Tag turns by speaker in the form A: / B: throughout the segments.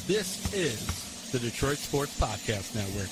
A: This is the Detroit Sports Podcast Network.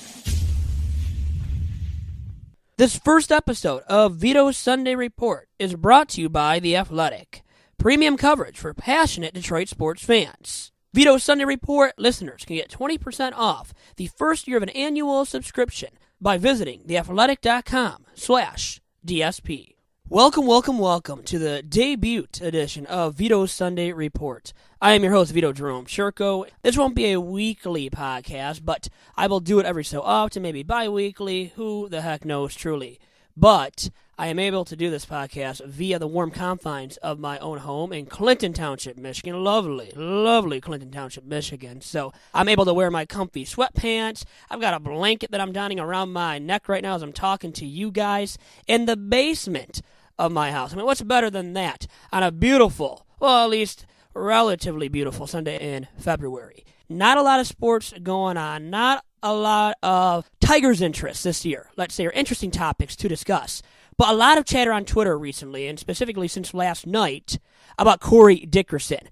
B: This first episode of Vito's Sunday Report is brought to you by The Athletic, premium coverage for passionate Detroit sports fans. Vito's Sunday Report listeners can get 20% off the first year of an annual subscription by visiting theathletic.com/DSP. Welcome to the debut edition of Vito's Sunday Report. I am your host, Vito Jerome Shurko. This won't be a weekly podcast, but I will do it every so often, maybe bi-weekly. Who the heck knows, truly. But I am able to do this podcast via the warm confines of my own home in Clinton Township, Michigan. Lovely Clinton Township, Michigan. So I'm able to wear my comfy sweatpants. I've got a blanket that I'm donning around my neck right now as I'm talking to you guys in the basement of my house. I mean, what's better than that on a beautiful, well, at least relatively beautiful Sunday in February? Not a lot of sports going on, not a lot of Tigers interest this year, let's say, or interesting topics to discuss. But a lot of chatter on Twitter recently, and specifically since last night, about Corey Dickerson.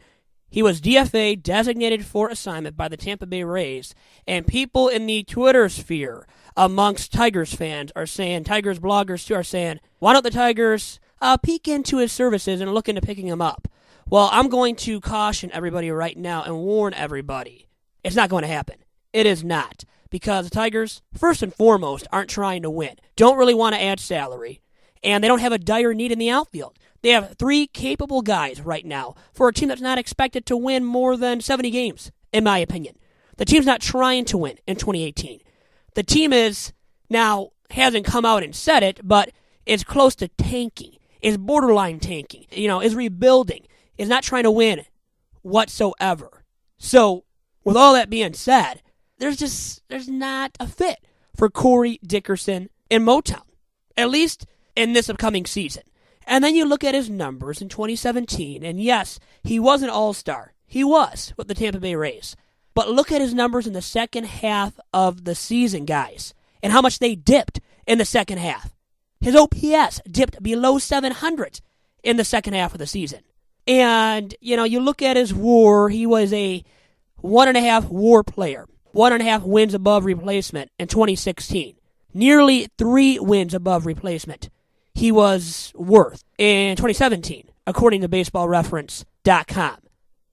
B: He was DFA, designated for assignment by the Tampa Bay Rays, and people in the Twitter sphere amongst Tigers fans are saying, Tigers bloggers too are saying, why don't the Tigers peek into his services and look into picking him up? Well, I'm going to caution everybody right now and warn everybody. It's not going to happen. It is not. Because the Tigers, first and foremost, aren't trying to win. Don't really want to add salary. And they don't have a dire need in the outfield. They have three capable guys right now for a team that's not expected to win more than 70 games, in my opinion. The team's not trying to win in 2018. The team hasn't come out and said it, but is close to tanking, is borderline tanking, is rebuilding, is not trying to win whatsoever. So, with all that being said, there's not a fit for Corey Dickerson in Motown, at least in this upcoming season. And then you look at his numbers in 2017, and yes, he was an all-star. He was with the Tampa Bay Rays. But look at his numbers in the second half of the season, guys, and how much they dipped in the second half. His OPS dipped below 700 in the second half of the season. And, you look at his WAR, he was a 1.5 WAR player, 1.5 wins above replacement in 2016. Nearly 3 wins above replacement he was worth in 2017, according to BaseballReference.com.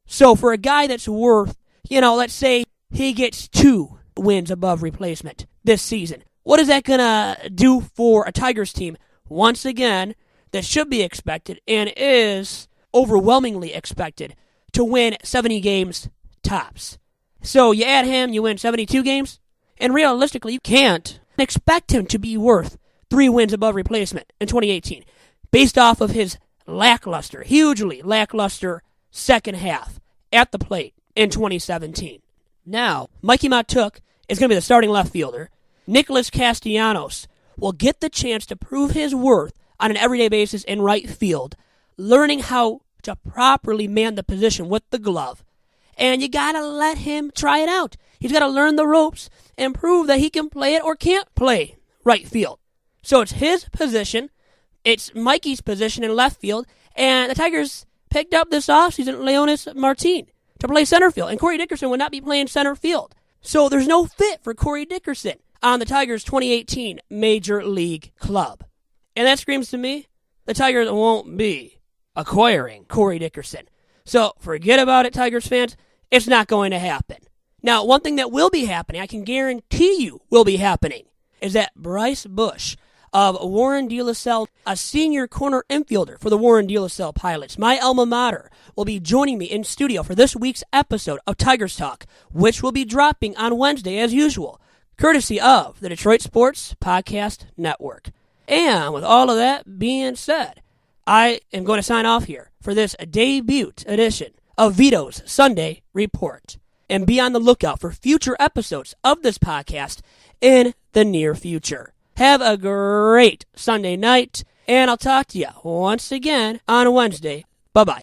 B: So for a guy that's worth, let's say he gets 2 wins above replacement this season, what is that going to do for a Tigers team, once again, that should be expected and is overwhelmingly expected to win 70 games tops? So you add him, you win 72 games, and realistically, you can't expect him to be worth 3 wins above replacement in 2018, based off of his hugely lackluster second half at the plate in 2017. Now, Mikey Matuk is going to be the starting left fielder. Nicholas Castellanos will get the chance to prove his worth on an everyday basis in right field, learning how to properly man the position with the glove. And you got to let him try it out. He's got to learn the ropes and prove that he can play it or can't play right field. So it's his position. It's Mikey's position in left field. And the Tigers picked up this offseason Leonis Martin to play center field. And Corey Dickerson would not be playing center field. So there's no fit for Corey Dickerson on the Tigers' 2018 Major League club. And that screams to me, the Tigers won't be acquiring Corey Dickerson. So forget about it, Tigers fans. It's not going to happen. Now, one thing that will be happening, I can guarantee you will be happening, is that Bryce Bush of Warren De La Salle, a senior corner infielder for the Warren De La Salle Pilots, my alma mater, will be joining me in studio for this week's episode of Tigers Talk, which will be dropping on Wednesday as usual, courtesy of the Detroit Sports Podcast Network. And with all of that being said, I am going to sign off here for this debut edition of Vito's Sunday Report. And be on the lookout for future episodes of this podcast in the near future. Have a great Sunday night, and I'll talk to you once again on Wednesday. Bye-bye.